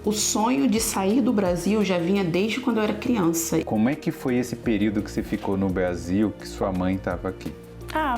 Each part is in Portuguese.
O sonho de sair do Brasil já vinha desde quando eu era criança. Como é que foi esse período que você ficou no Brasil, que sua mãe estava aqui?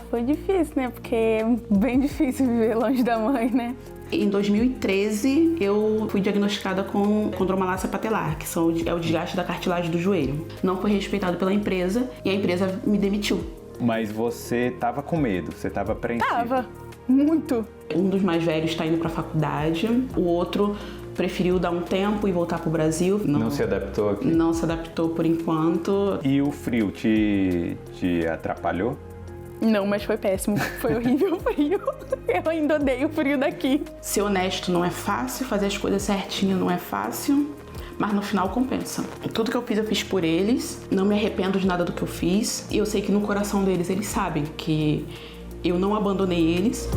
Foi difícil, né? Porque é bem difícil viver longe da mãe, né? Em 2013, eu fui diagnosticada com condromalácia patelar, que é o desgaste da cartilagem do joelho. Não foi respeitado pela empresa e a empresa me demitiu. Mas você estava com medo, você estava apreensiva? Tava, muito. Um dos mais velhos está indo para a faculdade, o outro preferiu dar um tempo e voltar para o Brasil. Não se adaptou aqui? Não se adaptou por enquanto. E o frio te atrapalhou? Não, mas foi péssimo. Foi horrível o frio. Eu ainda odeio o frio daqui. Ser honesto não é fácil, fazer as coisas certinho não é fácil, mas no final compensa. Tudo que eu fiz por eles. Não me arrependo de nada do que eu fiz. E eu sei que no coração deles, eles sabem que eu não abandonei eles.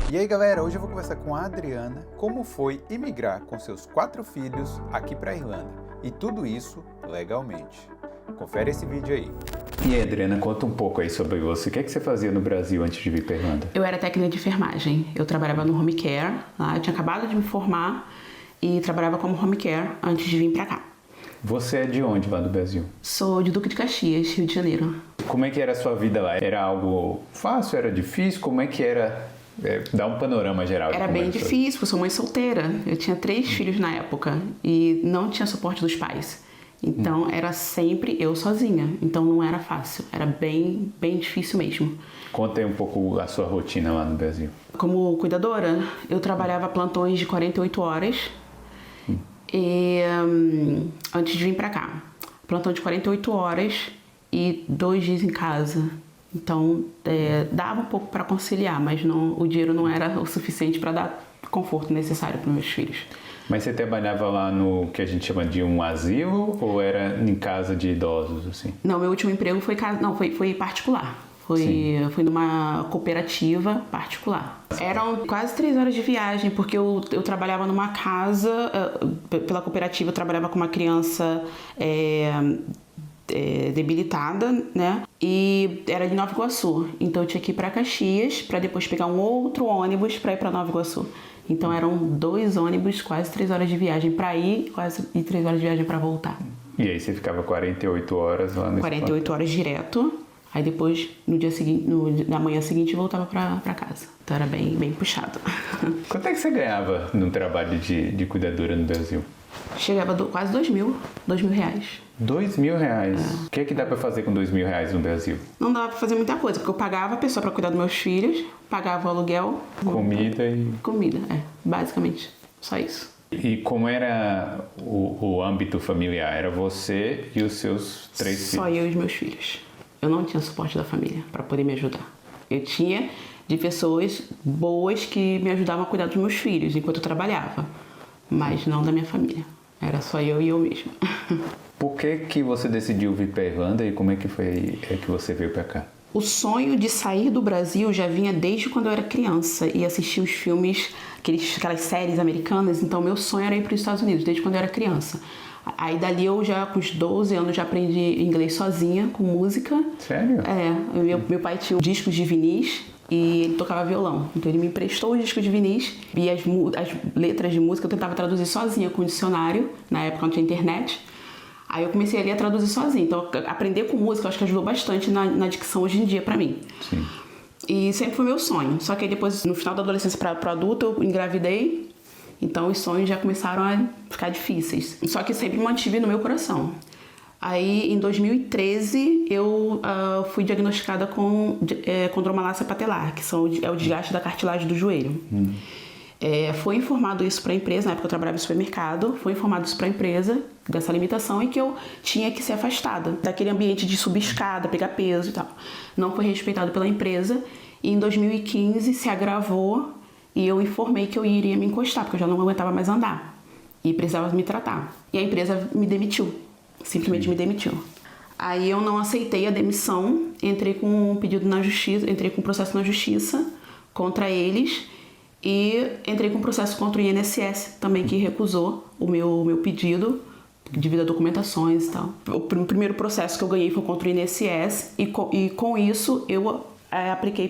E aí galera, hoje eu vou conversar com a Adriana como foi imigrar com seus 4 filhos aqui para a Irlanda. E tudo isso legalmente. Confere esse vídeo aí. E aí, Adriana, conta um pouco aí sobre você. O que é que você fazia no Brasil antes de vir para a Irlanda? Eu era técnica de enfermagem. Eu trabalhava no home care. Lá eu tinha acabado de me formar e trabalhava como home care antes de vir para cá. Você é de onde lá do Brasil? Sou de Duque de Caxias, Rio de Janeiro. Como é que era a sua vida lá? Era algo fácil? Era difícil? Como é que era? Dá um panorama geral. Era bem difícil, porque eu sou mãe solteira. Eu tinha 3 filhos na época e não tinha suporte dos pais. Então era sempre eu sozinha. Então não era fácil. Era bem difícil mesmo. Conta aí um pouco a sua rotina lá no Brasil. Como cuidadora, eu trabalhava plantões de 48 horas. E antes de vir pra cá. Plantão de 48 horas e 2 dias em casa. Então, dava um pouco para conciliar, mas o dinheiro não era o suficiente para dar conforto necessário para meus filhos. Mas você trabalhava lá no que a gente chama de um asilo ou era em casa de idosos, assim? Não, meu último emprego foi particular. Foi numa cooperativa particular. Eram quase 3 horas de viagem, porque eu trabalhava numa casa, pela cooperativa eu trabalhava com uma criança debilitada, né? E era de Nova Iguaçu. Então eu tinha que ir para Caxias para depois pegar um outro ônibus para ir para Nova Iguaçu. Então eram 2 ônibus, quase 3 horas de viagem para ir, e 3 horas de viagem para voltar. E aí você ficava 48 horas lá nesse 48 horas direto. Aí depois, no dia seguinte, na manhã seguinte, voltava para casa. Então era bem puxado. Quanto é que você ganhava no trabalho de cuidadora no Brasil? Chegava quase 2 mil reais. 2 mil reais? O que é que dá pra fazer com 2 mil reais no Brasil? Não dava pra fazer muita coisa, porque eu pagava a pessoa pra cuidar dos meus filhos, pagava o aluguel. Comida e... Comida, basicamente. Só isso. E como era o âmbito familiar? Era você e os seus 3 filhos? Só eu e os meus filhos. Eu não tinha suporte da família pra poder me ajudar. Eu tinha de pessoas boas que me ajudavam a cuidar dos meus filhos enquanto eu trabalhava, mas não da minha família. Era só eu e eu mesma. Por que você decidiu vir para a Irlanda e como é que foi que você veio para cá? O sonho de sair do Brasil já vinha desde quando eu era criança e assistia os filmes, aquelas séries americanas. Então meu sonho era ir para os Estados Unidos, desde quando eu era criança. Aí dali eu já, com os 12 anos, já aprendi inglês sozinha, com música. Sério? Meu pai tinha discos de vinis e ele tocava violão. Então ele me emprestou os discos de vinis e as letras de música eu tentava traduzir sozinha com o dicionário. Na época não tinha internet. Aí eu comecei ali a traduzir sozinha. Então aprender com música eu acho que ajudou bastante na dicção hoje em dia pra mim. Sim. E sempre foi meu sonho. Só que aí depois, no final da adolescência pro adulto, eu engravidei. Então os sonhos já começaram a ficar difíceis. Só que sempre mantive no meu coração. Aí em 2013 eu fui diagnosticada com condromalácia patelar, que é o desgaste da cartilagem do joelho. Foi informado isso para a empresa, na época eu trabalhava em supermercado, foi informado isso para a empresa, dessa limitação, e que eu tinha que ser afastada daquele ambiente de subir escada, pegar peso e tal. Não foi respeitado pela empresa e em 2015 se agravou e eu informei que eu iria me encostar, porque eu já não aguentava mais andar e precisava me tratar. E a empresa me demitiu, simplesmente me demitiu. Aí eu não aceitei a demissão, entrei com um pedido na justiça, entrei com um processo na justiça contra eles e entrei com um processo contra o INSS também, que recusou o meu pedido devido a documentações e tal. O primeiro processo que eu ganhei foi contra o INSS e com isso eu apliquei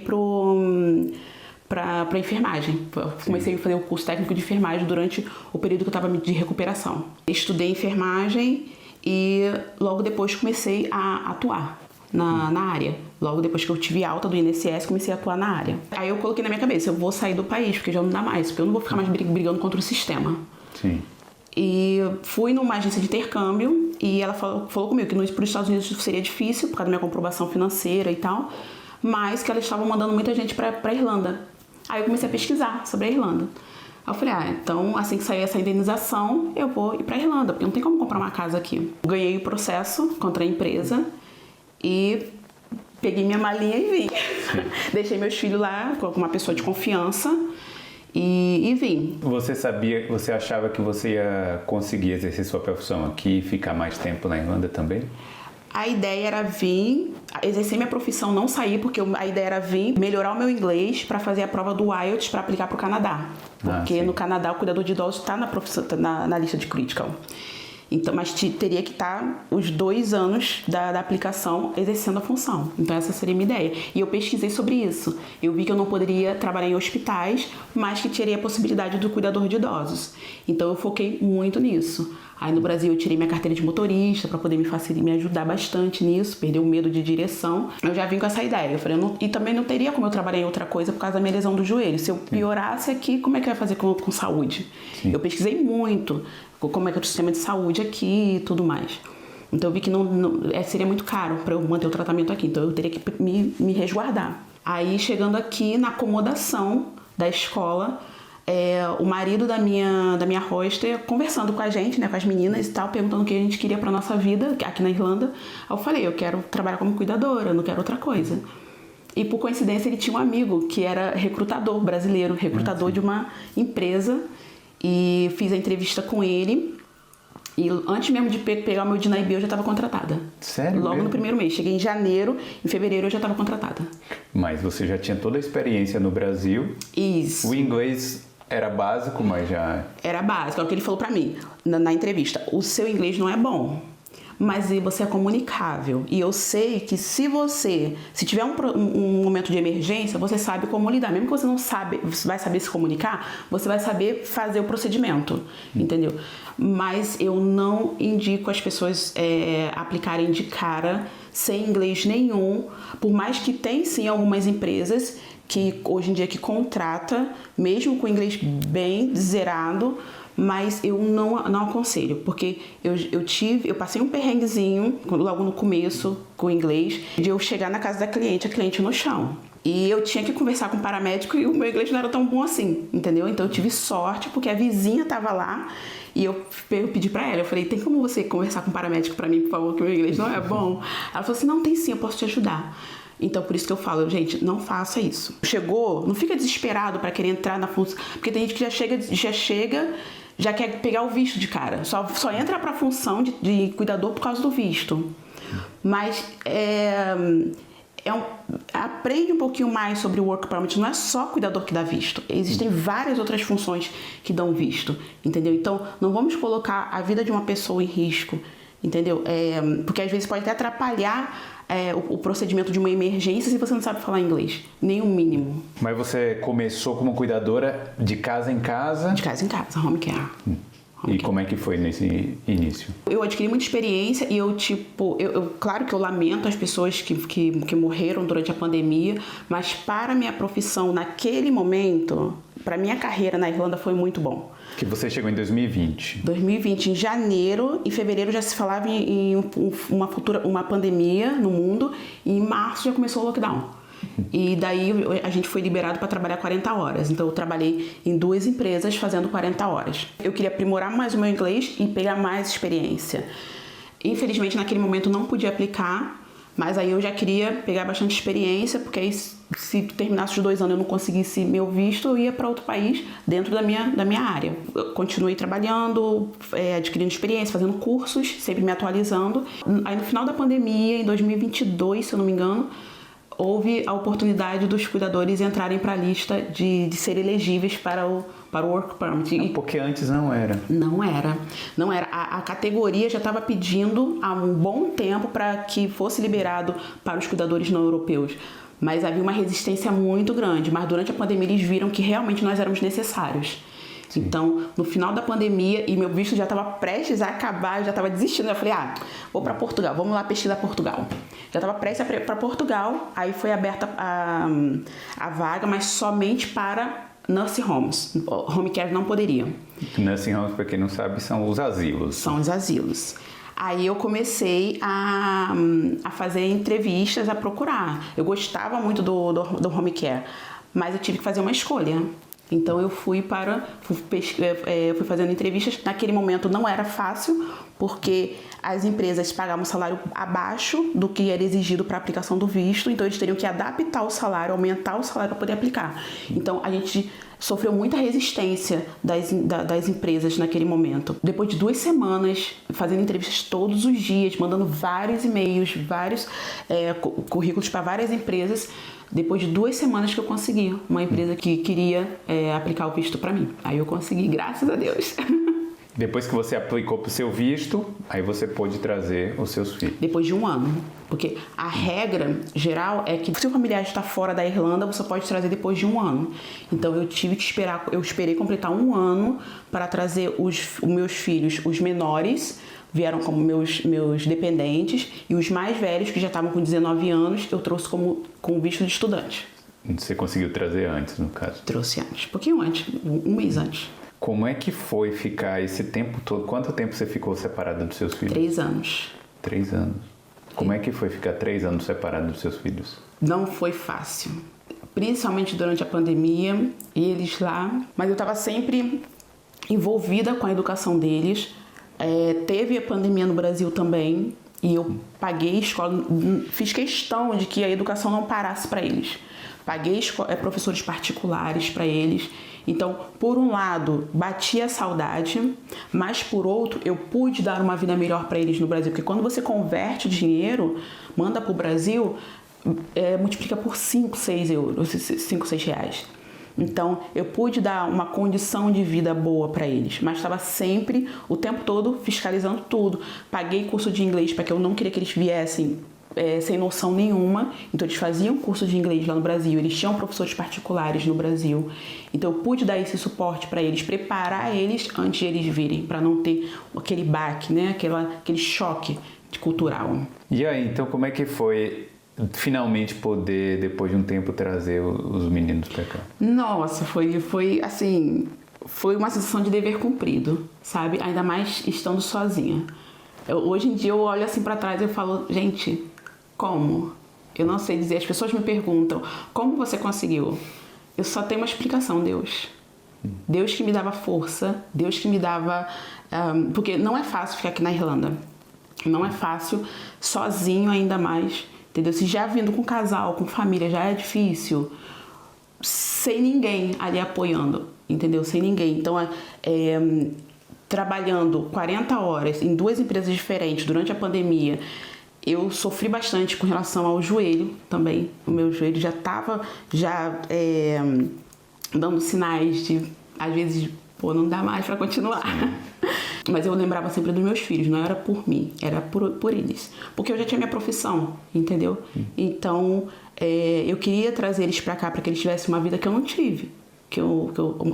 para enfermagem. Comecei a fazer o curso técnico de enfermagem durante o período que eu estava de recuperação. Estudei enfermagem e logo depois comecei a atuar na área. Logo depois que eu tive alta do INSS, comecei a atuar na área. Aí eu coloquei na minha cabeça, eu vou sair do país, porque já não dá mais, porque eu não vou ficar mais brigando contra o sistema. Sim. E fui numa agência de intercâmbio e ela falou comigo que para os Estados Unidos seria difícil, por causa da minha comprovação financeira e tal, mas que elas estavam mandando muita gente para a Irlanda. Aí eu comecei a pesquisar sobre a Irlanda. Aí eu falei, então assim que sair essa indenização, eu vou ir para a Irlanda, porque não tem como comprar uma casa aqui. Ganhei o processo contra a empresa e peguei minha malinha e vim. Deixei meus filhos lá com uma pessoa de confiança e vim. Você achava que você ia conseguir exercer sua profissão aqui e ficar mais tempo na Irlanda também? A ideia era vir, exercer minha profissão, não sair, porque a ideia era vir, melhorar o meu inglês para fazer a prova do IELTS para aplicar para o Canadá. Porque no Canadá o cuidador de idosos está na lista de critical. Então, mas teria que estar os 2 anos da aplicação exercendo a função. Então essa seria a minha ideia. E eu pesquisei sobre isso. Eu vi que eu não poderia trabalhar em hospitais, mas que teria a possibilidade do cuidador de idosos. Então eu foquei muito nisso. Aí no Brasil eu tirei minha carteira de motorista para poder me ajudar bastante nisso, perder o medo de direção. Eu já vim com essa ideia. Eu falei, e também não teria como eu trabalhar em outra coisa por causa da minha lesão do joelho. Se eu piorasse aqui, como é que eu ia fazer com saúde? Sim. Eu pesquisei muito como é que é o sistema de saúde aqui e tudo mais. Então eu vi que seria muito caro para eu manter o tratamento aqui. Então eu teria que me resguardar. Aí chegando aqui na acomodação da escola, o marido da minha hoster conversando com a gente, né, com as meninas e tal, perguntando o que a gente queria para nossa vida aqui na Irlanda. Aí eu falei, eu quero trabalhar como cuidadora, eu não quero outra coisa. E por coincidência ele tinha um amigo que era recrutador brasileiro, recrutador de uma empresa, e fiz a entrevista com ele. E antes mesmo de pegar o meu DNIB eu já estava contratada. Sério? Logo mesmo? No primeiro mês. Cheguei em janeiro, em fevereiro eu já estava contratada. Mas você já tinha toda a experiência no Brasil. Isso. O inglês era básico, mas já... Era básico, é o que ele falou pra mim na entrevista. O seu inglês não é bom, mas você é comunicável. E eu sei que se tiver um momento de emergência, você sabe como lidar. Mesmo que você não vai saber se comunicar, você vai saber fazer o procedimento, entendeu? Mas eu não indico as pessoas aplicarem de cara, sem inglês nenhum, por mais que tem sim algumas empresas que hoje em dia que contrata, mesmo com inglês bem zerado, mas eu não aconselho, porque eu passei um perrenguezinho logo no começo com o inglês, de eu chegar na casa da cliente, a cliente no chão. E eu tinha que conversar com o paramédico e o meu inglês não era tão bom assim, entendeu? Então eu tive sorte, porque a vizinha tava lá e eu pedi pra ela, eu falei, tem como você conversar com o paramédico pra mim, por favor, que o meu inglês não é bom? Ela falou assim, não, tem sim, eu posso te ajudar. Então, por isso que eu falo, gente, não faça isso. Chegou, não fica desesperado para querer entrar na função, porque tem gente que já quer pegar o visto de cara. Só entra para a função de cuidador por causa do visto. Mas aprende um pouquinho mais sobre o Work Permit. Não é só cuidador que dá visto. Existem várias outras funções que dão visto, entendeu? Então, não vamos colocar a vida de uma pessoa em risco, entendeu? Porque às vezes pode até atrapalhar o procedimento de uma emergência se você não sabe falar inglês, nem o mínimo. Mas você começou como cuidadora de casa em casa? De casa em casa, home care. E como é que foi nesse início? Eu adquiri muita experiência e claro que eu lamento as pessoas que morreram durante a pandemia, mas para a minha profissão naquele momento, para minha carreira na Irlanda foi muito bom. Que você chegou em 2020. 2020, em janeiro. Em fevereiro já se falava em uma pandemia no mundo. E em março já começou o lockdown. E daí a gente foi liberado para trabalhar 40 horas. Então eu trabalhei em 2 empresas fazendo 40 horas. Eu queria aprimorar mais o meu inglês e pegar mais experiência. Infelizmente naquele momento não podia aplicar. Mas aí eu já queria pegar bastante experiência, porque aí se terminasse os 2 anos e eu não conseguisse meu visto, eu ia para outro país dentro da minha área. Eu continuei trabalhando, adquirindo experiência, fazendo cursos, sempre me atualizando. Aí no final da pandemia, em 2022, se eu não me engano, houve a oportunidade dos cuidadores entrarem para a lista de ser elegíveis para o Work Permit. Porque antes não era. Não era. A categoria já estava pedindo há um bom tempo para que fosse liberado para os cuidadores não europeus. Mas havia uma resistência muito grande. Mas durante a pandemia eles viram que realmente nós éramos necessários. Então, no final da pandemia, e meu visto já estava prestes a acabar, eu já estava desistindo. Eu falei, vou para Portugal, vamos lá pesquisar Portugal. Já estava prestes para Portugal, aí foi aberta a vaga, mas somente para nursing homes. Home care não poderia. Nursing homes, para quem não sabe, são os asilos. São os asilos. Aí eu comecei a fazer entrevistas, a procurar. Eu gostava muito do home care, mas eu tive que fazer uma escolha. Então eu fui fazendo entrevistas. Naquele momento não era fácil, porque as empresas pagavam um salário abaixo do que era exigido para a aplicação do visto. Então eles teriam que adaptar o salário, aumentar o salário para poder aplicar. Então a gente sofreu muita resistência das empresas naquele momento. Depois de 2 semanas, fazendo entrevistas todos os dias, mandando vários e-mails, vários currículos para várias empresas, depois de 2 semanas que eu consegui uma empresa que queria aplicar o visto para mim. Aí eu consegui, graças a Deus. Depois que você aplicou para o seu visto, aí você pôde trazer os seus filhos. Depois de 1 ano. Porque a regra geral é que se o familiar está fora da Irlanda, você pode trazer depois de 1 ano. Então eu tive que esperar, eu esperei completar 1 ano para trazer os meus filhos, os menores, vieram como meus dependentes, e os mais velhos, que já estavam com 19 anos, eu trouxe com visto de estudante. Você conseguiu trazer antes, no caso? Trouxe antes, um pouquinho antes, 1 mês antes. Como é que foi ficar esse tempo todo? Quanto tempo você ficou separada dos seus filhos? 3 anos. 3 anos. Como é que foi ficar 3 anos separada dos seus filhos? Não foi fácil. Principalmente durante a pandemia, eles lá. Mas eu estava sempre envolvida com a educação deles. Teve a pandemia no Brasil também. E eu paguei escola, fiz questão de que a educação não parasse para eles. Paguei professores particulares para eles. Então, por um lado, batia a saudade, mas por outro, eu pude dar uma vida melhor para eles no Brasil. Porque quando você converte o dinheiro, manda para o Brasil, multiplica por 5, 6 euros, 5, 6 reais. Então, eu pude dar uma condição de vida boa para eles, mas estava sempre, o tempo todo, fiscalizando tudo. Paguei curso de inglês porque eu não queria que eles viessem sem noção nenhuma. Então, eles faziam curso de inglês lá no Brasil, eles tinham professores particulares no Brasil. Então, eu pude dar esse suporte para eles, preparar eles antes de eles virem, para não ter aquele baque, né? Aquele choque cultural. E aí, então, como é que foi finalmente poder, depois de um tempo, trazer os meninos para cá? Nossa, foi assim, foi uma sensação de dever cumprido, sabe? Ainda mais estando sozinha. Hoje em dia eu olho assim para trás e eu falo, gente, como? Eu não sei dizer. As pessoas me perguntam, como você conseguiu? Eu só tenho uma explicação, Deus. Deus que me dava força, Deus que me dava... porque não é fácil ficar aqui na Irlanda. Não é fácil, sozinho ainda mais. Entendeu? Se já vindo com casal, com família, já é difícil, sem ninguém ali apoiando, entendeu? Sem ninguém. Então, trabalhando 40 horas em 2 empresas diferentes durante a pandemia, eu sofri bastante com relação ao joelho também. O meu joelho já estava dando sinais de, às vezes, não dá mais para continuar. Mas eu lembrava sempre dos meus filhos, não era por mim, era por eles. Porque eu já tinha minha profissão, entendeu? Então, eu queria trazer eles pra cá para que eles tivessem uma vida que eu não tive,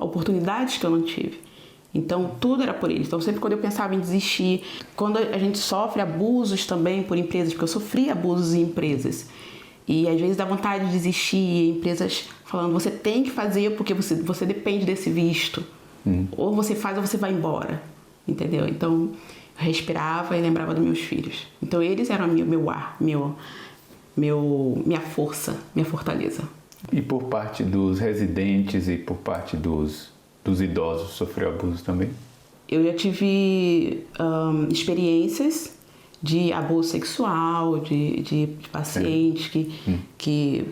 oportunidades que eu não tive. Então, tudo era por eles. Então, sempre quando eu pensava em desistir, quando a gente sofre abusos também por empresas, porque eu sofri abusos em empresas, e às vezes dá vontade de desistir, empresas falando, você tem que fazer porque você depende desse visto. Ou você faz ou você vai embora. Entendeu? Então, eu respirava e lembrava dos meus filhos. Então, eles eram meu ar, minha força, minha fortaleza. E por parte dos residentes e por parte dos idosos, sofreu abuso também? Eu já tive experiências de abuso sexual, de pacientes que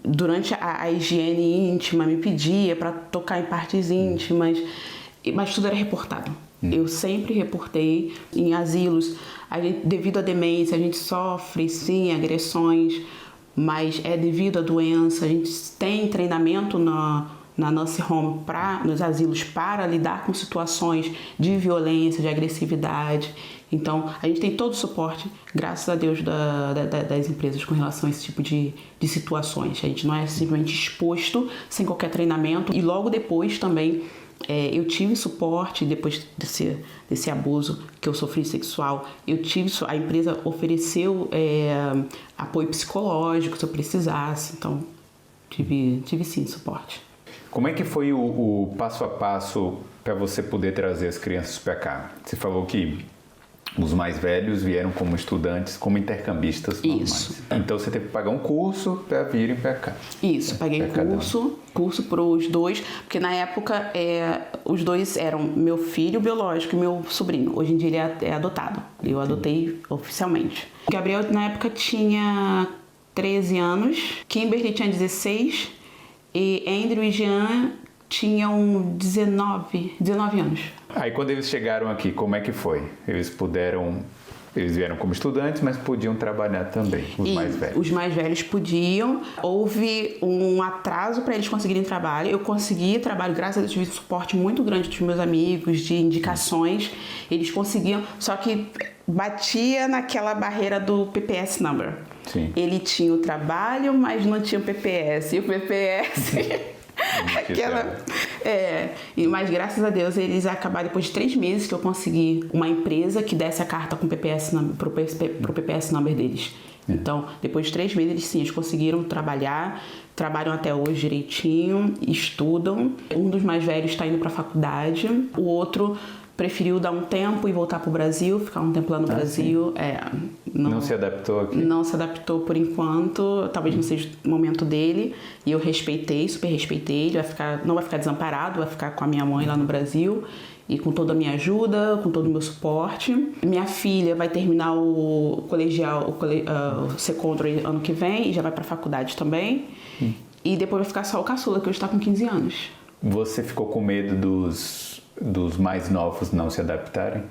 durante a higiene íntima me pedia para tocar em partes íntimas, mas tudo era reportado. Eu sempre reportei em asilos. Devido à demência, a gente sofre, sim, agressões, mas é devido à doença. A gente tem treinamento na Nursing Home, nos asilos, para lidar com situações de violência, de agressividade. Então, a gente tem todo o suporte, graças a Deus, das empresas com relação a esse tipo de situações. A gente não é simplesmente exposto sem qualquer treinamento. E logo depois também eu tive suporte, depois desse abuso que eu sofri sexual, a empresa ofereceu apoio psicológico se eu precisasse. Então, tive sim suporte. Como é que foi o passo a passo para você poder trazer as crianças para cá? Você falou que os mais velhos vieram como estudantes, como intercambistas normais. Isso. Então você teve que pagar um curso para virem para cá. Isso, paguei curso para os dois, porque na época os dois eram meu filho biológico e meu sobrinho. Hoje em dia ele é adotado. Eu adotei oficialmente. O Gabriel na época tinha 13 anos, Kimberly tinha 16 e Andrew e Jean tinham 19 anos. Aí quando eles chegaram aqui, como é que foi? Eles vieram como estudantes, mas podiam trabalhar também, mais velhos. Os mais velhos podiam. Houve um atraso para eles conseguirem trabalho. Eu consegui trabalho, graças a Deus, tive um suporte muito grande dos meus amigos, de indicações. Eles conseguiam, só que batia naquela barreira do PPS number. Sim. Ele tinha o trabalho, mas não tinha o PPS. E o PPS... mas graças a Deus eles acabaram, depois de 3 meses que eu consegui uma empresa que desse a carta com PPS pro PPS number deles. Então, depois de 3 meses eles conseguiram trabalham até hoje direitinho, estudam. Um dos mais velhos está indo para a faculdade, o outro preferiu dar um tempo e voltar para o Brasil, ficar um tempo lá no Brasil. Não se adaptou aqui? Não se adaptou por enquanto, talvez não seja o momento dele. E eu super respeitei ele, não vai ficar desamparado, vai ficar com a minha mãe lá no Brasil. E com toda a minha ajuda, com todo o meu suporte. Minha filha vai terminar o colegial, o secondary ano que vem e já vai para a faculdade também. E depois vai ficar só o caçula, que hoje está com 15 anos. Você ficou com medo dos mais novos não se adaptarem?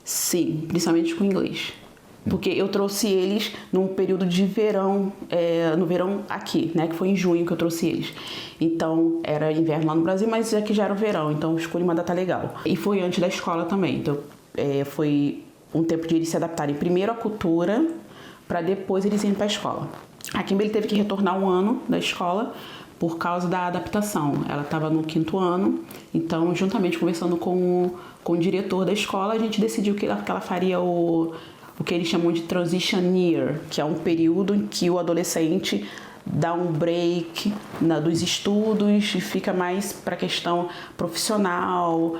Sim, principalmente com o inglês. Porque eu trouxe eles num período de verão, no verão aqui, né? Que foi em junho que eu trouxe eles. Então, era inverno lá no Brasil, mas aqui já era o verão, então eu escolhi uma data legal. E foi antes da escola também, então foi um tempo de eles se adaptarem primeiro à cultura, para depois eles irem para a escola. A Kimberly teve que retornar 1 ano da escola, por causa da adaptação. Ela estava no 5º ano, então, juntamente conversando com o diretor da escola, a gente decidiu que ela faria o que eles chamam de transition year, que é um período em que o adolescente dá um break dos estudos e fica mais para a questão profissional,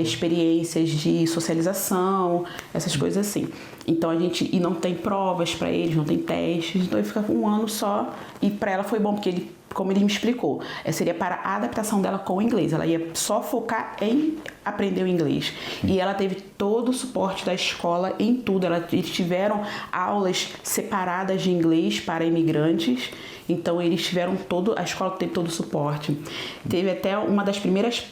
experiências de socialização, essas coisas assim. Então e não tem provas para eles, não tem testes, então ele fica 1 ano só. E para ela foi bom, porque como ele me explicou, seria para a adaptação dela com o inglês. Ela ia só focar em aprender o inglês. E ela teve todo o suporte da escola em tudo. Eles tiveram aulas separadas de inglês para imigrantes. Então, a escola teve todo o suporte. Teve até uma das primeiras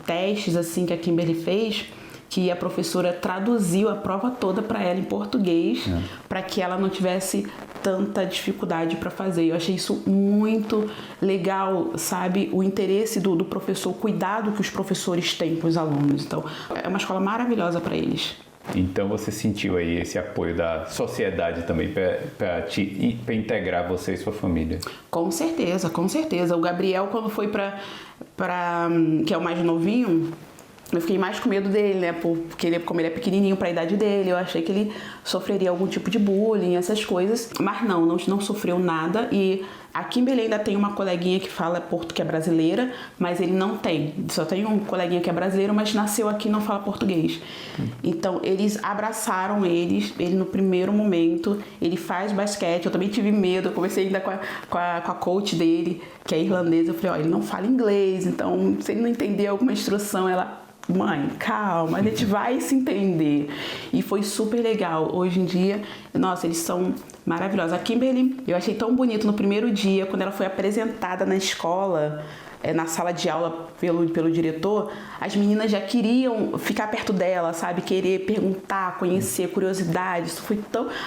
testes assim, que a Kimberly fez, que a professora traduziu a prova toda para ela em português, para que ela não tivesse tanta dificuldade para fazer. Eu achei isso muito legal, sabe? O interesse do professor, o cuidado que os professores têm com os alunos. Então, é uma escola maravilhosa para eles. Então você sentiu aí esse apoio da sociedade também para integrar você e sua família? Com certeza, com certeza. O Gabriel, quando foi que é o mais novinho, eu fiquei mais com medo dele, né? Porque como ele é pequenininho para a idade dele, eu achei que ele sofreria algum tipo de bullying, essas coisas. Mas não sofreu nada. E a Kimberly ainda tem uma coleguinha que fala que é brasileira, mas ele não tem. Só tem um coleguinha que é brasileiro, mas nasceu aqui e não fala português. Então, eles abraçaram ele no primeiro momento. Ele faz basquete, eu também tive medo. Eu conversei ainda com a coach dele, que é irlandesa. Eu falei, ele não fala inglês, então se ele não entender alguma instrução, mãe, calma, a gente vai se entender. E foi super legal. Hoje em dia, nossa, eles são maravilhosos. A Kimberly, eu achei tão bonito no primeiro dia, quando ela foi apresentada na escola, na sala de aula pelo diretor, as meninas já queriam ficar perto dela, sabe? Querer perguntar, conhecer, curiosidade. Isso foi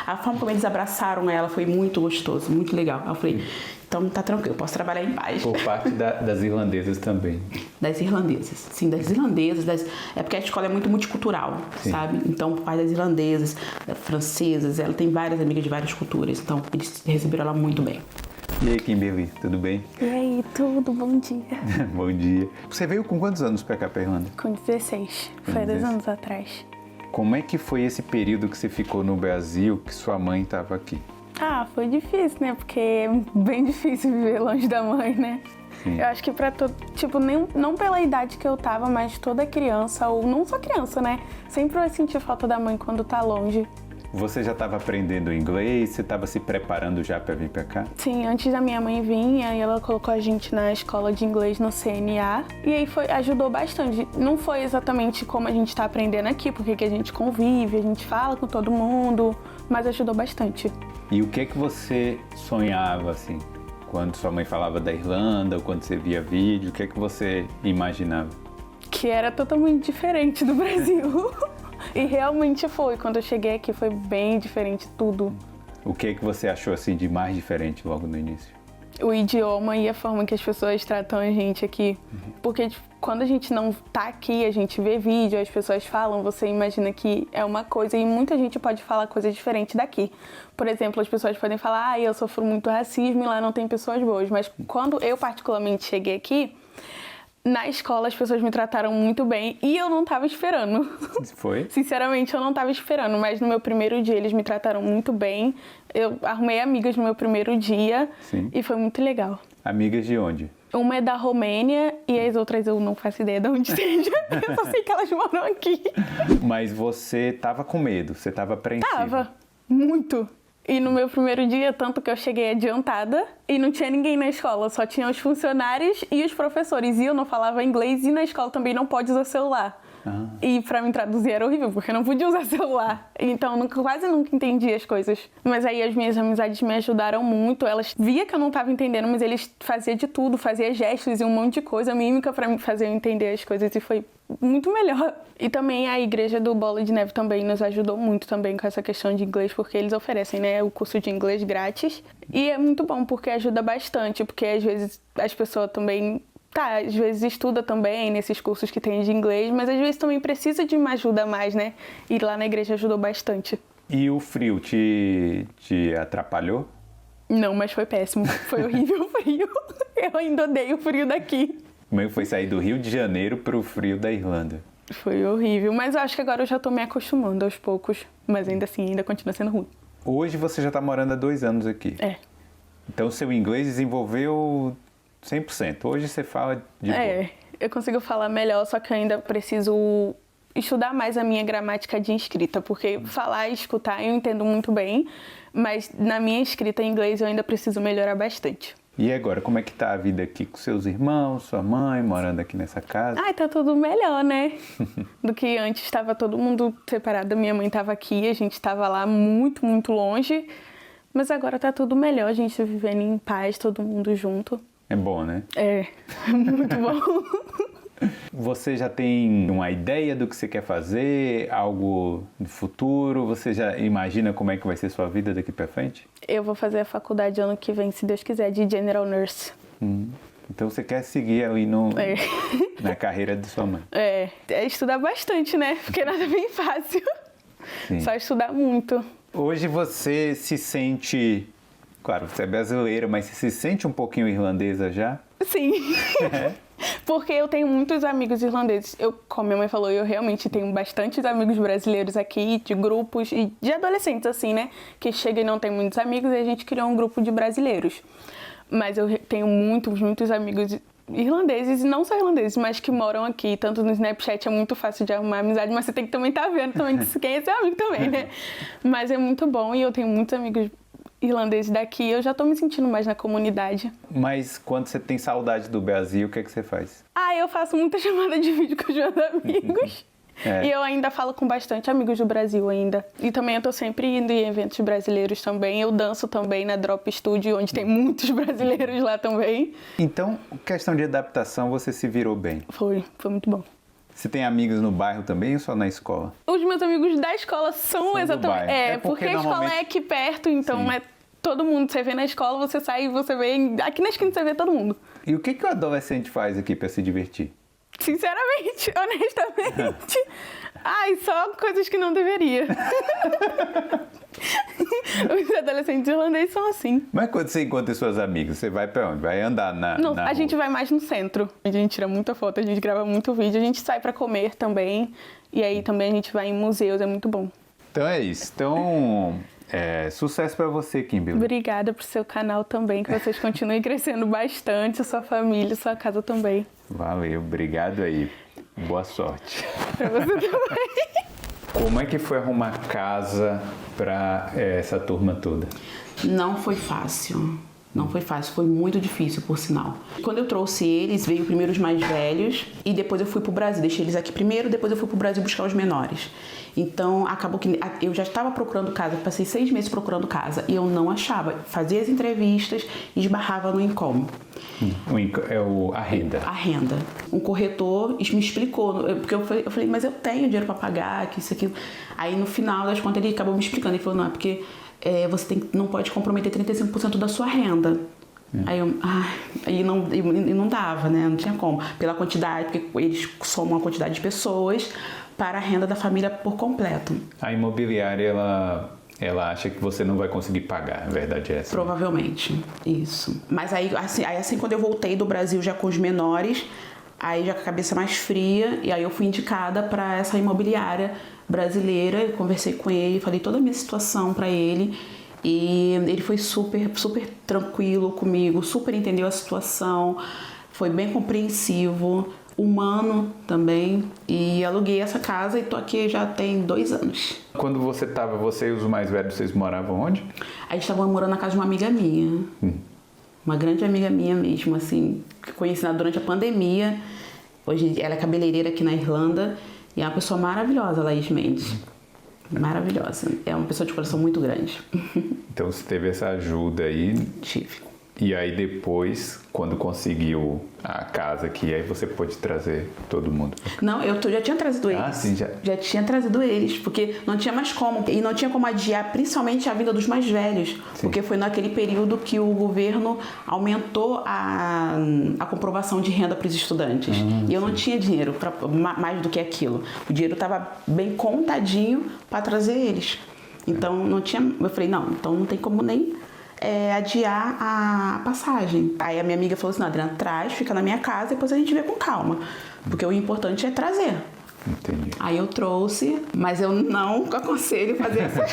a forma como eles abraçaram ela foi muito gostoso, muito legal. Eu falei, Então tá tranquilo, eu posso trabalhar em paz. Por parte das irlandesas também. Das irlandesas. Sim, das irlandesas. É porque a escola é muito multicultural, Sim. sabe? Então, o pai das irlandesas, das francesas, ela tem várias amigas de várias culturas. Então, eles receberam ela muito bem. E aí, Kimberly, tudo bem? E aí, tudo? Bom dia. Bom dia. Você veio com quantos anos pra cá, pra Irlanda? Com 16. Foi 2 anos atrás. Como é que foi esse período que você ficou no Brasil, que sua mãe estava aqui? Ah, foi difícil, né? Porque é bem difícil viver longe da mãe, né? Sim. Eu acho que pra todo... Tipo, não pela idade que eu tava, mas toda criança, ou não só criança, né? Sempre vai sentir falta da mãe quando tá longe. Você já estava aprendendo inglês? Você estava se preparando já para vir para cá? Sim, antes da minha mãe vir, aí ela colocou a gente na escola de inglês no CNA. E aí ajudou bastante. Não foi exatamente como a gente tá aprendendo aqui, porque que a gente convive, a gente fala com todo mundo, mas ajudou bastante. E o que é que você sonhava, assim, quando sua mãe falava da Irlanda, ou quando você via vídeo, o que é que você imaginava? Que era totalmente diferente do Brasil. E realmente foi. Quando eu cheguei aqui foi bem diferente tudo. O que é que você achou, assim, de mais diferente logo no início? O idioma e a forma que as pessoas tratam a gente aqui. Porque quando a gente não tá aqui, a gente vê vídeo, as pessoas falam, você imagina que é uma coisa e muita gente pode falar coisa diferente daqui. Por exemplo, as pessoas podem falar, eu sofro muito racismo e lá não tem pessoas boas. Mas quando eu particularmente cheguei aqui, na escola as pessoas me trataram muito bem e eu não tava esperando. Foi? Sinceramente, eu não tava esperando, mas no meu primeiro dia eles me trataram muito bem. Eu arrumei amigas no meu primeiro dia. Sim. E foi muito legal. Amigas de onde? Uma é da Romênia e as outras eu não faço ideia de onde seja. Eu só sei que elas moram aqui. Mas você tava com medo, você tava apreensiva. Tava, muito. E no meu primeiro dia, tanto que eu cheguei adiantada e não tinha ninguém na escola, só tinha os funcionários e os professores. E eu não falava inglês e na escola também não pode usar celular. E pra mim traduzir era horrível, porque eu não podia usar celular. Então eu quase nunca entendi as coisas. Mas aí as minhas amizades me ajudaram muito. Elas via que eu não tava entendendo, mas eles faziam de tudo, faziam gestos e um monte de coisa, mímica pra me fazer eu entender as coisas. E foi muito melhor. E também a igreja do Bola de Neve também nos ajudou muito também com essa questão de inglês, porque eles oferecem, né, o curso de inglês grátis. E é muito bom, porque ajuda bastante, porque às vezes as pessoas também... às vezes estuda também nesses cursos que tem de inglês, mas às vezes também precisa de uma ajuda a mais, né? E lá na igreja ajudou bastante. E o frio te atrapalhou? Não, mas foi péssimo. Foi horrível o frio. Eu ainda odeio o frio daqui. Como é que foi sair do Rio de Janeiro pro frio da Irlanda? Foi horrível, mas eu acho que agora eu já tô me acostumando aos poucos. Mas ainda assim, ainda continua sendo ruim. Hoje você já tá morando há 2 anos aqui. É. Então seu inglês desenvolveu 100%. Hoje você fala de boa. Eu consigo falar melhor, só que eu ainda preciso estudar mais a minha gramática de escrita, porque falar e escutar eu entendo muito bem, mas na minha escrita em inglês eu ainda preciso melhorar bastante. E agora, como é que tá a vida aqui com seus irmãos, sua mãe, morando aqui nessa casa? Ai, tá tudo melhor, né? Do que antes, estava todo mundo separado, minha mãe estava aqui, a gente estava lá muito, muito longe, mas agora tá tudo melhor, a gente vivendo em paz, todo mundo junto. É bom, né? É, muito bom. Você já tem uma ideia do que você quer fazer? Algo no futuro? Você já imagina como é que vai ser sua vida daqui pra frente? Eu vou fazer a faculdade ano que vem, se Deus quiser, de General Nurse. Então você quer seguir aí na carreira de sua mãe? É estudar bastante, né? Porque nada é bem fácil. Sim. Só estudar muito. Hoje você se sente... Claro, você é brasileira, mas você se sente um pouquinho irlandesa já? Sim. Porque eu tenho muitos amigos irlandeses. Como minha mãe falou, eu realmente tenho bastantes amigos brasileiros aqui, de grupos e de adolescentes, assim, né? Que chegam e não tem muitos amigos e a gente criou um grupo de brasileiros. Mas eu tenho muitos amigos irlandeses, e não só irlandeses, mas que moram aqui. Tanto no Snapchat é muito fácil de arrumar amizade, mas você tem que também estar vendo também quem é seu amigo também, né? Mas é muito bom e eu tenho muitos amigos irlandeses daqui, eu já tô me sentindo mais na comunidade. Mas quando você tem saudade do Brasil, o que é que você faz? Eu faço muita chamada de vídeo com os meus amigos. E eu ainda falo com bastante amigos do Brasil ainda. E também eu tô sempre indo em eventos brasileiros também. Eu danço também na Drop Studio, onde tem muitos brasileiros lá também. Então, questão de adaptação, você se virou bem? Foi muito bom. Você tem amigos no bairro também ou só na escola? Os meus amigos da escola são do exatamente... bairro. Porque a escola é aqui perto, então Todo mundo, você vê na escola, você sai e você vê... Aqui na esquina você vê todo mundo. E o que o adolescente faz aqui para se divertir? Sinceramente, honestamente. Ai, só coisas que não deveria. Os adolescentes irlandeses são assim. Mas quando você encontra suas amigas, você vai pra onde? Vai andar na Não, na a rua? gente vai mais no centro. A gente tira muita foto, a gente grava muito vídeo, a gente sai pra comer também. E aí também a gente vai em museus, é muito bom. Então é isso. Então, sucesso pra você, Kimberly. Obrigada pro seu canal também, que vocês continuem crescendo bastante, a sua família, a sua casa também. Valeu, obrigado aí. Boa sorte. Pra você também. Como é que foi arrumar casa pra essa turma toda? Não foi fácil. Não foi fácil, foi muito difícil, por sinal. Quando eu trouxe eles, veio primeiro os mais velhos e depois eu fui pro Brasil. Deixei eles aqui primeiro, depois eu fui pro Brasil buscar os menores. Então, acabou que eu já estava procurando casa, passei 6 meses procurando casa e eu não achava. Fazia as entrevistas e esbarrava no income. A renda. A renda. Um corretor me explicou, porque eu falei, mas eu tenho dinheiro para pagar, que isso, aquilo. Aí, no final das contas, ele acabou me explicando. Ele falou, não, é porque você não pode comprometer 35% da sua renda. Aí não dava, né? Não tinha como. Pela quantidade, porque eles somam a quantidade de pessoas para a renda da família por completo. A imobiliária, ela acha que você não vai conseguir pagar, a verdade é essa. Provavelmente, isso. Mas aí assim, quando eu voltei do Brasil já com os menores, aí já com a cabeça mais fria, e aí eu fui indicada para essa imobiliária brasileira, eu conversei com ele, falei toda a minha situação para ele, e ele foi super, super tranquilo comigo, super entendeu a situação, foi bem compreensivo, humano também, e aluguei essa casa e tô aqui já tem 2 anos. Quando você e os mais velhos, vocês moravam onde? A gente estava morando na casa de uma amiga minha, uma grande amiga minha mesmo, assim, que conheci durante a pandemia. Hoje ela é cabeleireira aqui na Irlanda e é uma pessoa maravilhosa, Laís Mendes. Maravilhosa. É uma pessoa de coração muito grande. Então você teve essa ajuda aí. Tive. E aí depois, quando conseguiu a casa aqui, aí você pôde trazer todo mundo. Não, eu já tinha trazido eles. Ah, sim, já tinha trazido eles, porque não tinha mais como. E não tinha como adiar, principalmente a vinda dos mais velhos. Sim. Porque foi naquele período que o governo aumentou a comprovação de renda para os estudantes. E eu não tinha dinheiro para mais do que aquilo. O dinheiro estava bem contadinho para trazer eles. Então não tinha. Eu falei, não, então não tem como nem adiar a passagem. Aí a minha amiga falou assim, não, Adriana, traz, fica na minha casa, depois a gente vê com calma. Porque o importante é trazer. Entendi. Aí eu trouxe, mas eu não aconselho fazer essa...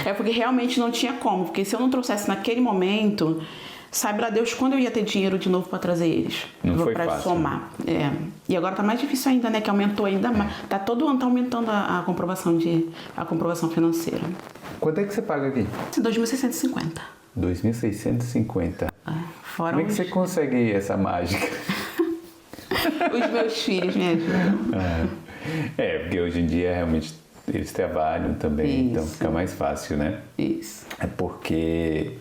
É porque realmente não tinha como. Porque se eu não trouxesse naquele momento, sabe lá Deus quando eu ia ter dinheiro de novo para trazer eles. Não foi pra fácil. somar. E agora tá mais difícil ainda, né? Que aumentou ainda mais. Todo ano tá aumentando a comprovação financeira. Quanto é que você paga aqui? 2.650. 2.650. Fora Como é que você consegue essa mágica? Os meus filhos me ajudam. Porque hoje em dia realmente eles trabalham também, então fica mais fácil, né? Isso. É porque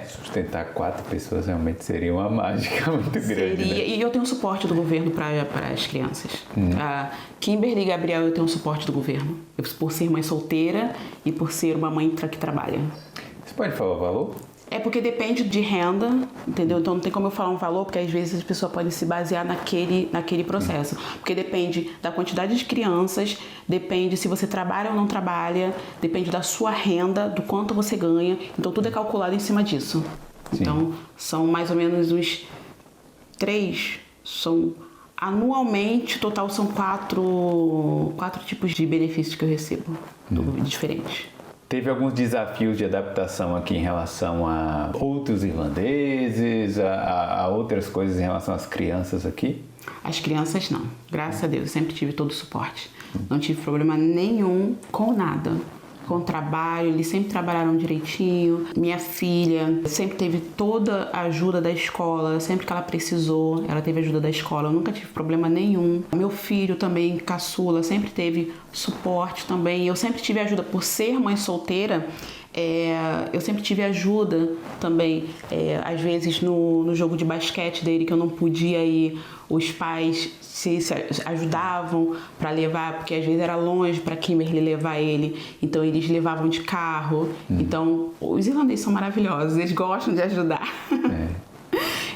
sustentar 4 pessoas realmente seria uma mágica muito grande. Seria, né? E eu tenho suporte do governo para as crianças. A Kimberly e Gabriel, eu tenho suporte do governo. Por ser mãe solteira e por ser uma mãe que trabalha. Você pode falar o valor? É porque depende de renda, entendeu? Então não tem como eu falar um valor, porque às vezes as pessoas podem se basear naquele processo. Porque depende da quantidade de crianças, depende se você trabalha ou não trabalha, depende da sua renda, do quanto você ganha. Então tudo é calculado em cima disso. Sim. Então são mais ou menos uns 3, anualmente, total são 4 tipos de benefícios que eu recebo, diferentes. Teve alguns desafios de adaptação aqui em relação a outros irlandeses, a outras coisas em relação às crianças aqui? As crianças não. Graças a Deus, eu sempre tive todo o suporte. Não tive problema nenhum com nada. Com o trabalho, eles sempre trabalharam direitinho. Minha filha sempre teve toda a ajuda da escola, sempre que ela precisou, ela teve ajuda da escola, eu nunca tive problema nenhum. Meu filho também, caçula, sempre teve suporte também. Eu sempre tive ajuda por ser mãe solteira. Eu sempre tive ajuda também, às vezes no jogo de basquete dele, que eu não podia ir, os pais se ajudavam para levar, porque às vezes era longe para Kimberly levar ele, então eles levavam de carro. Então, os irlandeses são maravilhosos, eles gostam de ajudar.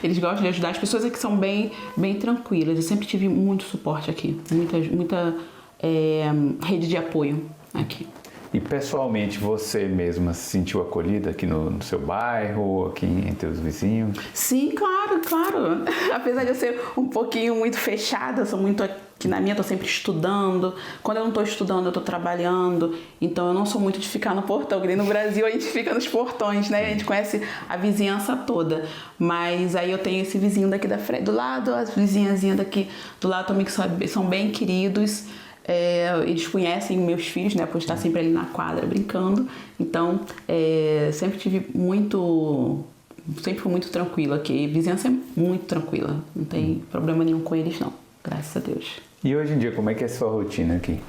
Eles gostam de ajudar. As pessoas aqui são bem tranquilas. Eu sempre tive muito suporte aqui, muita rede de apoio aqui. E pessoalmente, você mesma se sentiu acolhida aqui no seu bairro, aqui entre os vizinhos? Sim, claro. Apesar de eu ser um pouquinho muito fechada, sou muito aqui na minha, tô sempre estudando. Quando eu não tô estudando, eu tô trabalhando. Então eu não sou muito de ficar no portão, porque no Brasil a gente fica nos portões, né? A gente conhece a vizinhança toda. Mas aí eu tenho esse vizinho daqui da frente, do lado, as vizinhazinhas daqui do lado também que são bem queridos. Eles conhecem meus filhos, né? Por estar sempre ali na quadra brincando. Então, sempre fui muito tranquila aqui. A vizinhança é muito tranquila. Não tem problema nenhum com eles, não. Graças a Deus. E hoje em dia, como é que é a sua rotina aqui?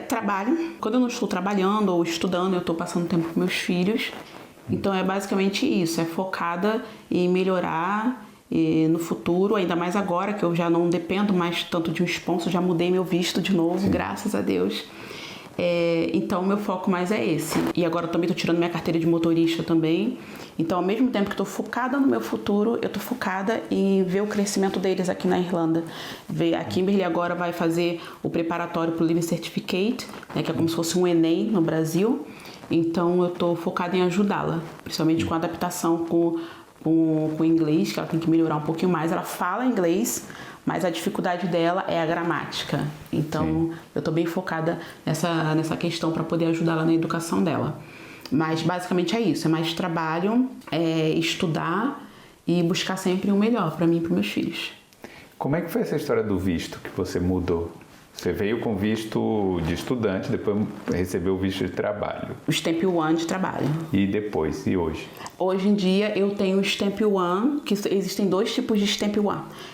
Trabalho. Quando eu não estou trabalhando ou estudando, eu estou passando tempo com meus filhos. Então, é basicamente isso. É focada em melhorar no futuro, ainda mais agora que eu já não dependo mais tanto de um sponsor, já mudei meu visto de novo, sim, graças a Deus. Então, meu foco mais é esse. E agora eu também estou tirando minha carteira de motorista também. Então, ao mesmo tempo que estou focada no meu futuro, eu estou focada em ver o crescimento deles aqui na Irlanda. A Kimberly agora vai fazer o preparatório para o Living Certificate, né, que é como se fosse um Enem no Brasil. Então, eu estou focada em ajudá-la, principalmente com a adaptação com o inglês, que ela tem que melhorar um pouquinho mais. Ela fala inglês, mas a dificuldade dela é a gramática. Então, sim, eu estou bem focada nessa questão para poder ajudá-la na educação dela. Mas, basicamente, é isso. É mais trabalho, estudar e buscar sempre o melhor para mim e para meus filhos. Como é que foi essa história do visto que você mudou? Você veio com visto de estudante, depois recebeu o visto de trabalho. O Stamp 1 de trabalho. E depois? E hoje? Hoje em dia eu tenho o Stamp 1, que existem 2 tipos de Stamp 1.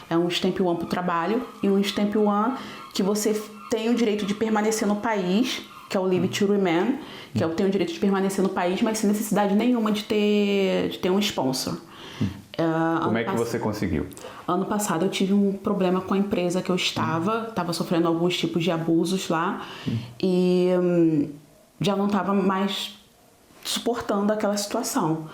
É um Stamp 1 para o trabalho e um Stamp 1 que você tem o direito de permanecer no país, que é o Leave to Remain, que eu tenho o direito de permanecer no país, mas sem necessidade nenhuma de ter um sponsor. Como é que você conseguiu? Ano passado eu tive um problema com a empresa que eu estava sofrendo alguns tipos de abusos lá e já não estava mais suportando aquela situação.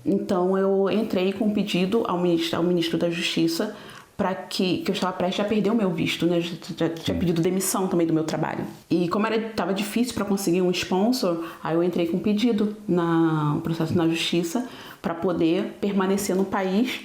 Então eu entrei com um pedido ao ministro da Justiça para que eu estava prestes a perder o meu visto, né? Já tinha pedido demissão também do meu trabalho. E como estava difícil para conseguir um sponsor, aí eu entrei com um pedido no processo na Justiça para poder permanecer no país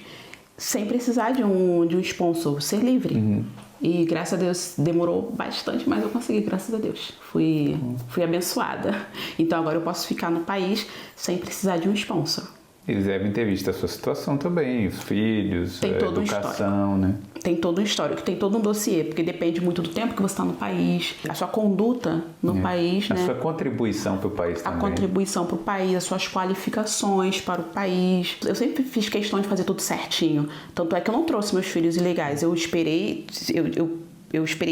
sem precisar de um sponsor, ser livre. E graças a Deus demorou bastante, mas eu consegui, graças a Deus. Fui abençoada. Então agora eu posso ficar no país sem precisar de um sponsor. Eles devem ter visto a sua situação também, os filhos, a educação, né? Tem todo um histórico, tem todo um dossiê, porque depende muito do tempo que você está no país, a sua conduta no país, né? A sua contribuição para o país também. A contribuição para o país, as suas qualificações para o país. Eu sempre fiz questão de fazer tudo certinho. Tanto é que eu não trouxe meus filhos ilegais. Eu esperei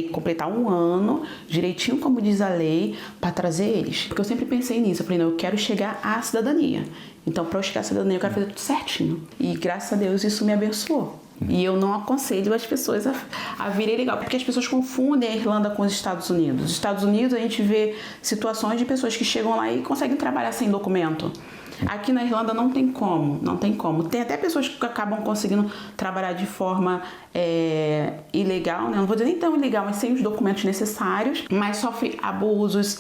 completar 1 ano, direitinho como diz a lei, para trazer eles. Porque eu sempre pensei nisso. Eu falei, não, eu quero chegar à cidadania. Então, para eu chegar à cidadania, eu quero fazer tudo certinho. E, graças a Deus, isso me abençoou. E eu não aconselho as pessoas a virem legal, porque as pessoas confundem a Irlanda com os Estados Unidos. Nos Estados Unidos, a gente vê situações de pessoas que chegam lá e conseguem trabalhar sem documento. Aqui na Irlanda não tem como. Tem até pessoas que acabam conseguindo trabalhar de forma ilegal, né? Não vou dizer nem tão ilegal, mas sem os documentos necessários, mas sofre abusos,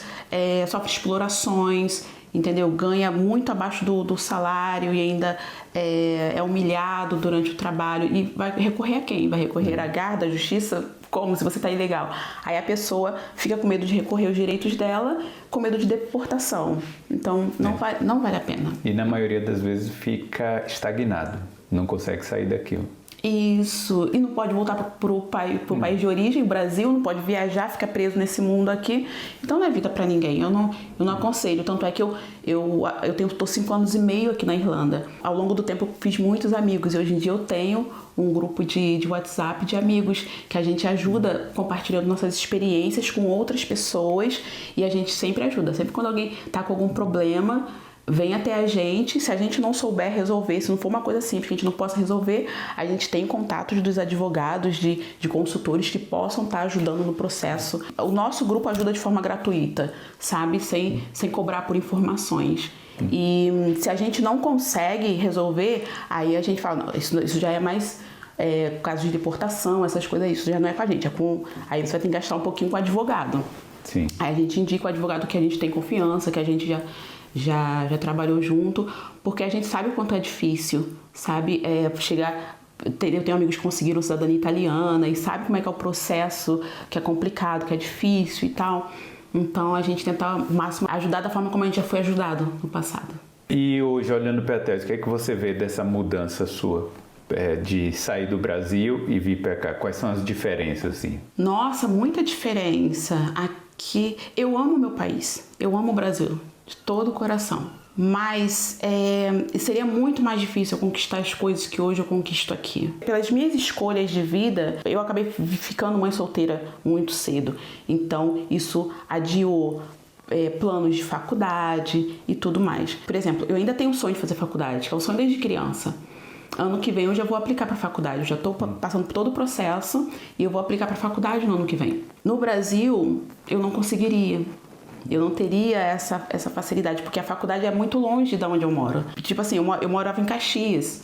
sofre explorações, entendeu? Ganha muito abaixo do salário e ainda é humilhado durante o trabalho. E vai recorrer a quem? Vai recorrer à guarda, à justiça? Como se você está ilegal? Aí a pessoa fica com medo de recorrer aos direitos dela, com medo de deportação. Então não vale a pena. E na maioria das vezes fica estagnado, não consegue sair daquilo. Isso, e não pode voltar pro país de origem, o Brasil, não pode viajar, fica preso nesse mundo aqui. Então não é vida para ninguém, eu não aconselho. Tanto é que tô 5 anos e meio aqui na Irlanda. Ao longo do tempo eu fiz muitos amigos e hoje em dia eu tenho um grupo de WhatsApp de amigos que a gente ajuda compartilhando nossas experiências com outras pessoas e a gente sempre ajuda. Sempre quando alguém tá com algum problema, vem até a gente. Se a gente não souber resolver, se não for uma coisa simples que a gente não possa resolver, a gente tem contatos dos advogados, de consultores que possam estar ajudando no processo. O nosso grupo ajuda de forma gratuita, sabe? Sem cobrar por informações. E se a gente não consegue resolver, aí a gente fala, não, isso já é mais caso de deportação, essas coisas, isso já não é com a gente, aí você vai ter que gastar um pouquinho com o advogado. Sim. Aí a gente indica o advogado que a gente tem confiança, que a gente já trabalhou junto, porque a gente sabe o quanto é difícil, sabe? Chegar... Eu tenho amigos que conseguiram cidadania italiana e sabe como é que é o processo, que é complicado, que é difícil e tal. Então a gente tenta ao máximo ajudar da forma como a gente já foi ajudado no passado. E hoje, olhando para trás, o que é que você vê dessa mudança sua? De sair do Brasil e vir para cá? Quais são as diferenças, assim? Nossa, muita diferença. Aqui, eu amo meu país, eu amo o Brasil, de todo o coração. Mas seria muito mais difícil eu conquistar as coisas que hoje eu conquisto aqui. Pelas minhas escolhas de vida, eu acabei ficando mãe solteira muito cedo. Então, isso adiou planos de faculdade e tudo mais. Por exemplo, eu ainda tenho um sonho de fazer faculdade, que é um sonho desde criança. Ano que vem eu já vou aplicar para faculdade, eu já estou passando por todo o processo e eu vou aplicar para faculdade no ano que vem. No Brasil, eu não conseguiria. Eu não teria essa facilidade, porque a faculdade é muito longe de onde eu moro. Tipo assim, eu morava em Caxias.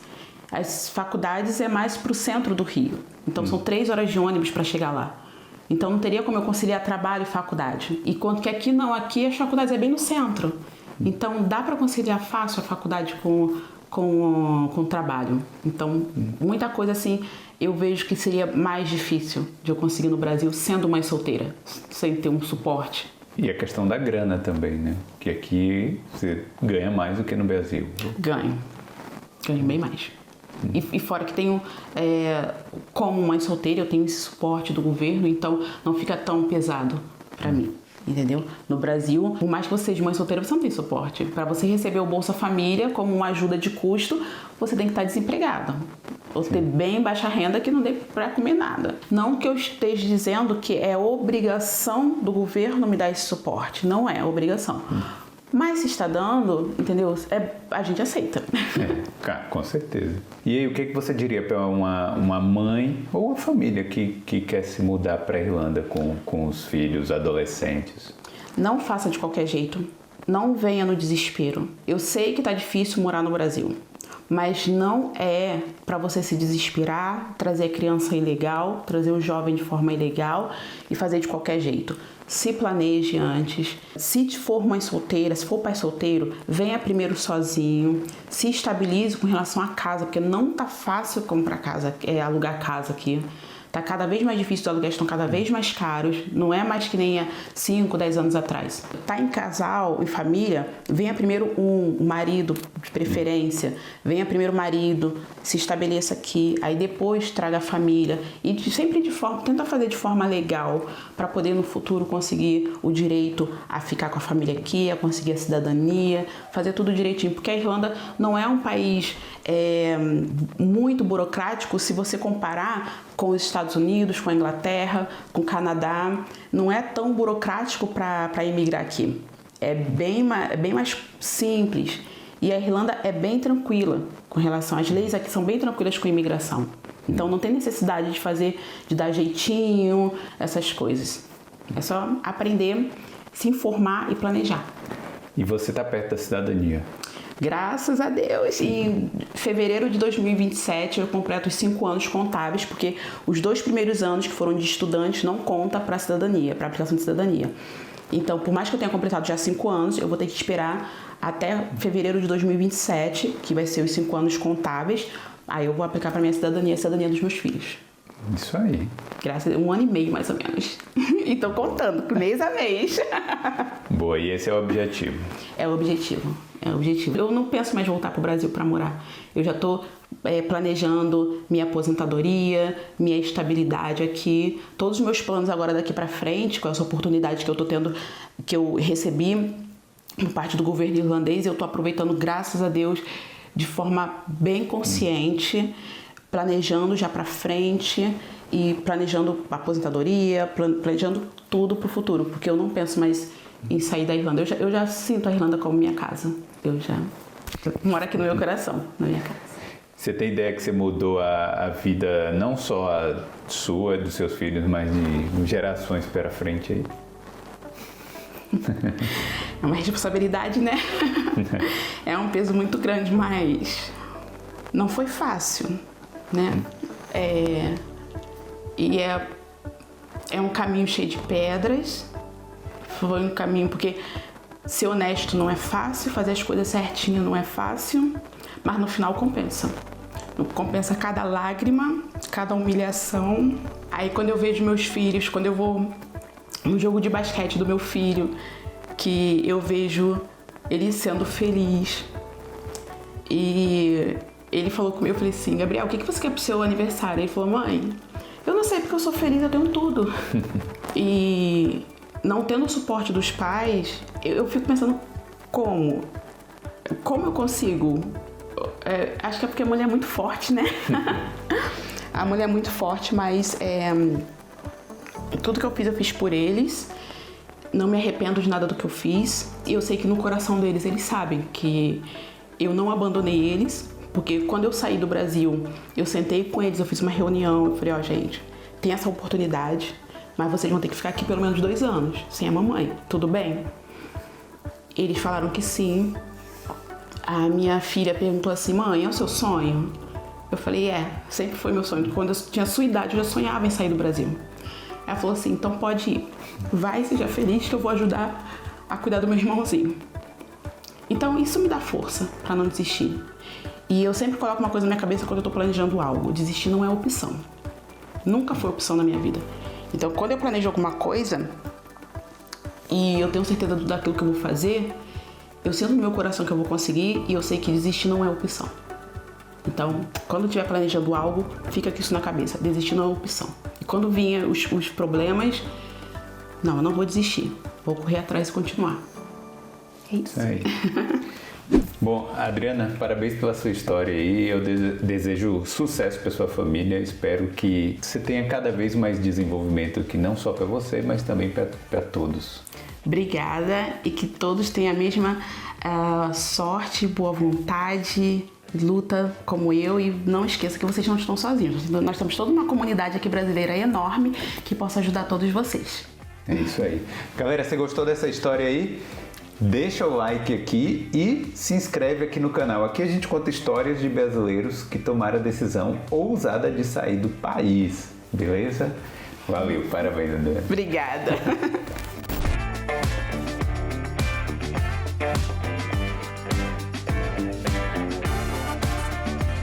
As faculdades é mais pro centro do Rio. Então são 3 horas de ônibus para chegar lá. Então não teria como eu conciliar trabalho e faculdade. E quanto que aqui não, aqui as faculdades é bem no centro. Então dá para conciliar fácil a faculdade com o trabalho. Então muita coisa assim eu vejo que seria mais difícil de eu conseguir no Brasil sendo mãe solteira, sem ter um suporte. E a questão da grana também, né? Que aqui você ganha mais do que no Brasil. Ganho bem mais. E fora que tenho, como mãe solteira, eu tenho esse suporte do governo, então não fica tão pesado pra mim, entendeu? No Brasil, por mais que você seja mãe solteira, você não tem suporte. Pra você receber o Bolsa Família como uma ajuda de custo, você tem que estar desempregado. Ou ter bem baixa renda que não dê pra comer nada. Não que eu esteja dizendo que é obrigação do governo me dar esse suporte. Não é obrigação. Mas se está dando, entendeu? A gente aceita. Com certeza. E aí, o que você diria para uma mãe ou uma família que quer se mudar para a Irlanda com os filhos adolescentes? Não faça de qualquer jeito. Não venha no desespero. Eu sei que tá difícil morar no Brasil. Mas não é para você se desesperar, trazer a criança ilegal, trazer o jovem de forma ilegal e fazer de qualquer jeito. Se planeje antes. Se for mãe solteira, se for pai solteiro, venha primeiro sozinho. Se estabilize com relação à casa, porque não tá fácil comprar casa, alugar casa aqui. Tá cada vez mais difícil, os aluguéis estão cada vez mais caros, não é mais que nem há 5, 10 anos atrás. Tá em casal, em família, venha primeiro um marido, de preferência, venha primeiro o marido, se estabeleça aqui, aí depois traga a família e sempre tenta fazer de forma legal para poder no futuro conseguir o direito a ficar com a família aqui, a conseguir a cidadania, fazer tudo direitinho, porque a Irlanda não é um país muito burocrático se você comparar com os Estados Unidos, com a Inglaterra, com o Canadá. Não é tão burocrático para emigrar aqui. É bem mais simples. E a Irlanda é bem tranquila com relação às leis aqui, são bem tranquilas com a imigração. Então não tem necessidade de dar jeitinho, essas coisas. É só aprender, se informar e planejar. E você está perto da cidadania? Graças a Deus. Em fevereiro de 2027 eu completo os 5 anos contábeis, porque os 2 primeiros anos que foram de estudante não conta para a cidadania, para a aplicação de cidadania. Então, por mais que eu tenha completado já 5 anos, eu vou ter que esperar até fevereiro de 2027, que vai ser os 5 anos contábeis, aí eu vou aplicar para minha cidadania, a cidadania dos meus filhos. Isso aí. Graças a 1 ano e meio, mais ou menos. E tô contando, mês a mês. Boa, e esse é o objetivo? É o objetivo. Eu não penso mais voltar para o Brasil para morar. Eu já estou planejando minha aposentadoria, minha estabilidade aqui. Todos os meus planos agora daqui para frente, com essa oportunidade que eu estou tendo, que eu recebi por parte do governo irlandês, eu estou aproveitando, graças a Deus, de forma bem consciente, planejando já para frente e planejando a aposentadoria, planejando tudo para o futuro, porque eu não penso mais em sair da Irlanda. Eu já sinto a Irlanda como minha casa. Eu já moro aqui no meu coração, na minha casa. Você tem ideia que você mudou a vida, não só a sua, dos seus filhos, mas de gerações para frente aí? É uma responsabilidade, né? É um peso muito grande, mas não foi fácil, né? É um caminho cheio de pedras. Foi um caminho porque ser honesto não é fácil, fazer as coisas certinho não é fácil, mas no final compensa. Compensa cada lágrima, cada humilhação. Aí quando eu vejo meus filhos, quando eu vou no jogo de basquete do meu filho, que eu vejo ele sendo feliz. E ele falou comigo, eu falei assim, Gabriel, o que você quer pro seu aniversário? Ele falou, mãe, eu não sei porque eu sou feliz, eu tenho tudo. E não tendo o suporte dos pais, eu fico pensando como eu consigo? Acho que é porque a mulher é muito forte, né? A mulher é muito forte, mas tudo que eu fiz por eles. Não me arrependo de nada do que eu fiz. E eu sei que no coração deles, eles sabem que eu não abandonei eles. Porque quando eu saí do Brasil, eu sentei com eles, eu fiz uma reunião. Eu falei, gente, tem essa oportunidade, mas vocês vão ter que ficar aqui pelo menos 2 anos, sem a mamãe. Tudo bem? Eles falaram que sim. A minha filha perguntou assim, mãe, é o seu sonho? Eu falei, sempre foi meu sonho. Quando eu tinha a sua idade, eu já sonhava em sair do Brasil. Ela falou assim, então pode ir. Vai, seja feliz que eu vou ajudar a cuidar do meu irmãozinho. Então isso me dá força pra não desistir. E eu sempre coloco uma coisa na minha cabeça quando eu tô planejando algo. Desistir não é opção. Nunca foi opção na minha vida. Então quando eu planejo alguma coisa e eu tenho certeza daquilo que eu vou fazer, eu sinto no meu coração que eu vou conseguir e eu sei que desistir não é opção. Então, quando eu estiver planejando algo, fica com isso na cabeça. Desistir não é opção. E quando vinha os problemas, não, eu não vou desistir. Vou correr atrás e continuar. É isso. Aí. Bom, Adriana, parabéns pela sua história aí. Eu desejo sucesso para sua família. Espero que você tenha cada vez mais desenvolvimento aqui, não só para você, mas também para todos. Obrigada e que todos tenham a mesma sorte, boa vontade, luta como eu, e não esqueça que vocês não estão sozinhos. Nós temos toda uma comunidade aqui brasileira enorme que possa ajudar todos vocês. É isso aí. Galera, você gostou dessa história aí? Deixa o like aqui e se inscreve aqui no canal. Aqui a gente conta histórias de brasileiros que tomaram a decisão ousada de sair do país. Beleza? Valeu, parabéns, André. Obrigada.